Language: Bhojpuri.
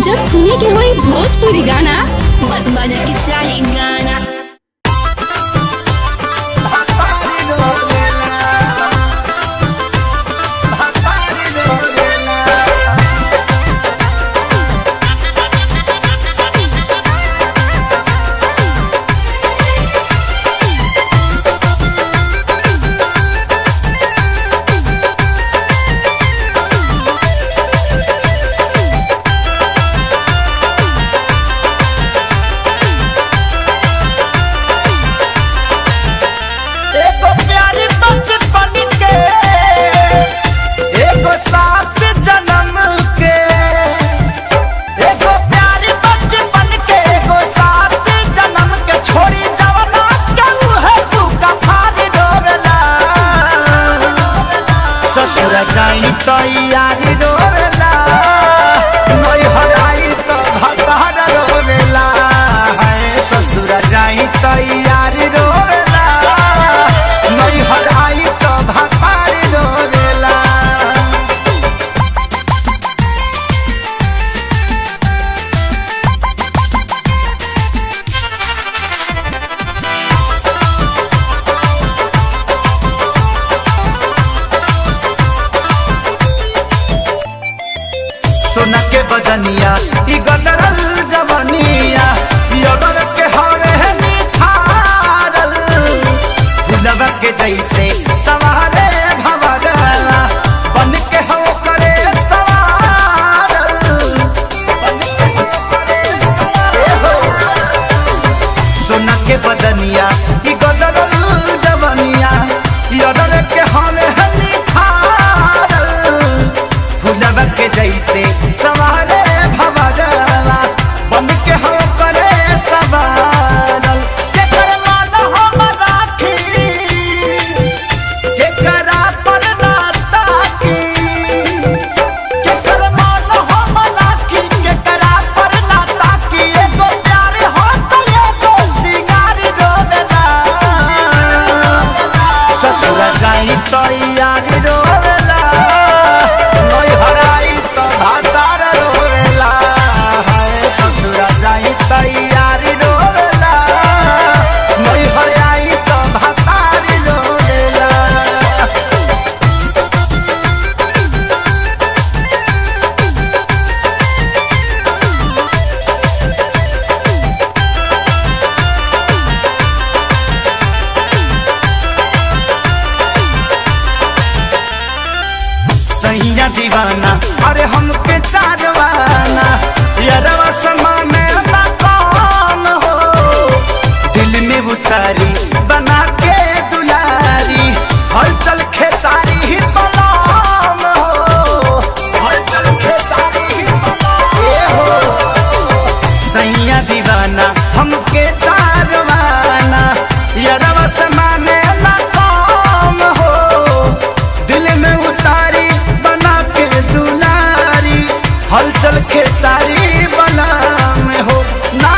जब सुने के होई भोजपुरी गाना, बस बजे के चाही गाना। तैयारी रोवेला नई हराई तो भतार रोवेला है ससुर जाई तैयारी रोवेला नई हराई तो भतार रोवेला। सोना के बदनिया ई गदरल जवनिया यगर के हरे निखारल फुलवा के जैसे सवारे भवरला बन के हो करे सवारल बन के हो करे सवारल। सोना के बदनिया ई गदरल जवनिया यगर के हरे निखारल फुलवा के जैसे सवारे भवरला बन के हो करे सवारल। के कर मान हम राखी के करा पर ना ताकी के कर मान हम राखी के करा पर ना ताकी एगो प्यार हो तो एगो सिंगार रोवेला ससुर जाई तैयारी रोवेला नई हराई तो भतार रोवेला है ससुर जाई तैयारी रोवेला नई हराई तो भतार रोवेला। सैया दीवाना अरे हमके चारवाना यारवा समा में ना कौन हो दिल में उतारी बना के दुलारी हलचल खेसारी ही बलाम हो हलचल खेसारी ही बलाम हो। सैया दीवाना हमके चारवाना यारवा समा में ना कौन हो दिल में उतारी बना के दुलारी हलचल खेसारी बना में हो ना